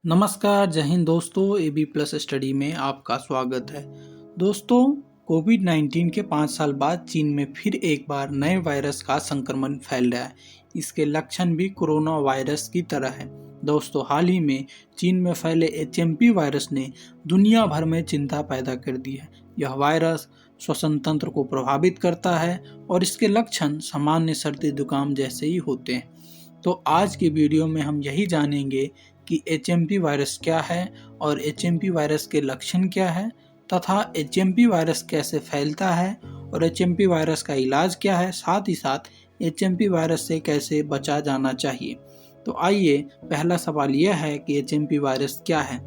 नमस्कार, जय हिंद दोस्तों। AB प्लस स्टडी में आपका स्वागत है। दोस्तों, कोविड-19 के 5 साल बाद चीन में फिर एक बार नए वायरस का संक्रमण फैल रहा है। इसके लक्षण भी कोरोना वायरस की तरह है। दोस्तों, हाल ही में चीन में फैले HMP वायरस ने दुनिया भर में चिंता पैदा कर दी है। यह वायरस श्वसन तंत्र को प्रभावित करता है और इसके लक्षण सामान्य सर्दी जुकाम जैसे ही होते हैं। तो आज की वीडियो में हम यही जानेंगे कि HMP वायरस क्या है और HMP वायरस के लक्षण क्या है तथा HMP वायरस कैसे फैलता है और HMP वायरस का इलाज क्या है, साथ ही साथ HMP वायरस से कैसे बचा जाना चाहिए। तो आइए, पहला सवाल यह है कि HMP वायरस क्या है।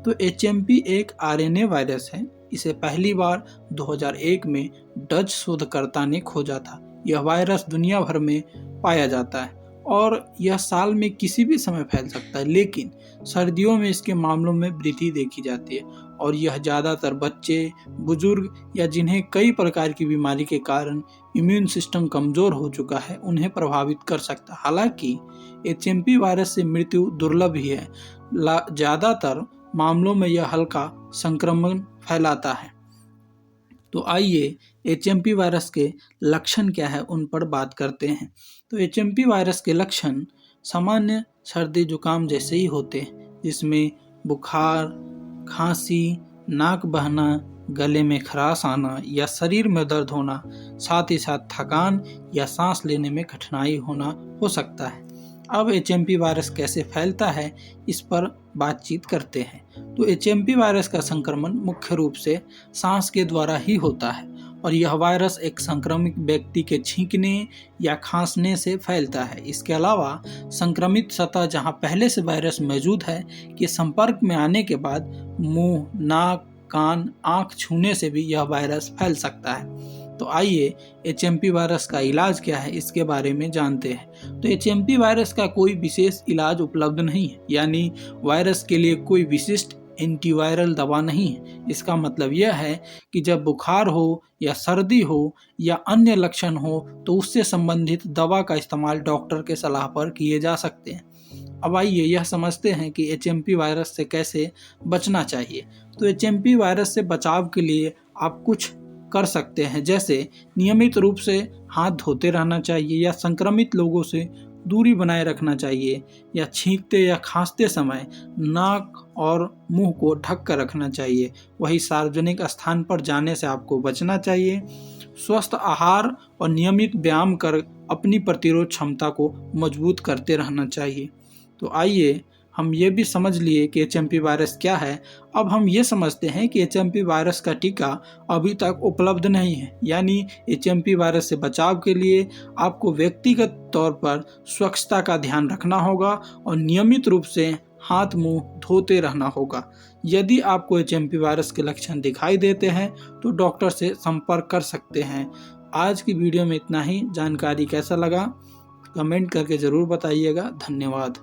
तो HMP एक RNA वायरस है। इसे पहली बार 2001 में डच शोधकर्ता ने खोजा था। यह वायरस दुनिया भर में पाया जाता है और यह साल में किसी भी समय फैल सकता है, लेकिन सर्दियों में इसके मामलों में वृद्धि देखी जाती है और यह ज़्यादातर बच्चे, बुजुर्ग या जिन्हें कई प्रकार की बीमारी के कारण इम्यून सिस्टम कमज़ोर हो चुका है, उन्हें प्रभावित कर सकता है। हालांकि HMP वायरस से मृत्यु दुर्लभ ही है। ज़्यादातर मामलों में यह हल्का संक्रमण फैलाता है। तो आइए, HMP वायरस के लक्षण क्या है उन पर बात करते हैं। तो HMP वायरस के लक्षण सामान्य सर्दी जुकाम जैसे ही होते हैं, जिसमें बुखार, खांसी, नाक बहना, गले में खराश आना या शरीर में दर्द होना, साथ ही साथ थकान या सांस लेने में कठिनाई होना हो सकता है। अब HMP वायरस कैसे फैलता है, इस पर बातचीत करते हैं। तो HMP वायरस का संक्रमण मुख्य रूप से सांस के द्वारा ही होता है और यह वायरस एक संक्रमित व्यक्ति के छींकने या खांसने से फैलता है। इसके अलावा संक्रमित सतह जहां पहले से वायरस मौजूद है के संपर्क में आने के बाद मुंह, नाक, कान, आंख छूने से भी यह वायरस फैल सकता है। तो आइए, HMP वायरस का इलाज क्या है इसके बारे में जानते हैं। तो HMP वायरस का कोई विशेष इलाज उपलब्ध नहीं है, यानी वायरस के लिए कोई विशिष्ट एंटीवायरल दवा नहीं है। इसका मतलब यह है कि जब बुखार हो या सर्दी हो या अन्य लक्षण हो तो उससे संबंधित दवा का इस्तेमाल डॉक्टर के सलाह पर किए जा सकते हैं। अब आइए, यह समझते हैं कि HMP वायरस से कैसे बचना चाहिए। तो HMP वायरस से बचाव के लिए आप कुछ कर सकते हैं, जैसे नियमित रूप से हाथ धोते रहना चाहिए या संक्रमित लोगों से दूरी बनाए रखना चाहिए या छींकते या खांसते समय नाक और मुंह को ढक कर रखना चाहिए। वही सार्वजनिक स्थान पर जाने से आपको बचना चाहिए। स्वस्थ आहार और नियमित व्यायाम कर अपनी प्रतिरोध क्षमता को मजबूत करते रहना चाहिए। तो आइए, हम ये भी समझ लिए कि HMP वायरस क्या है। अब हम ये समझते हैं कि HMP वायरस का टीका अभी तक उपलब्ध नहीं है, यानी HMP वायरस से बचाव के लिए आपको व्यक्तिगत तौर पर स्वच्छता का ध्यान रखना होगा और नियमित रूप से हाथ मुंह धोते रहना होगा। यदि आपको HMP वायरस के लक्षण दिखाई देते हैं तो डॉक्टर से संपर्क कर सकते हैं। आज की वीडियो में इतना ही। जानकारी कैसा लगा कमेंट करके ज़रूर बताइएगा। धन्यवाद।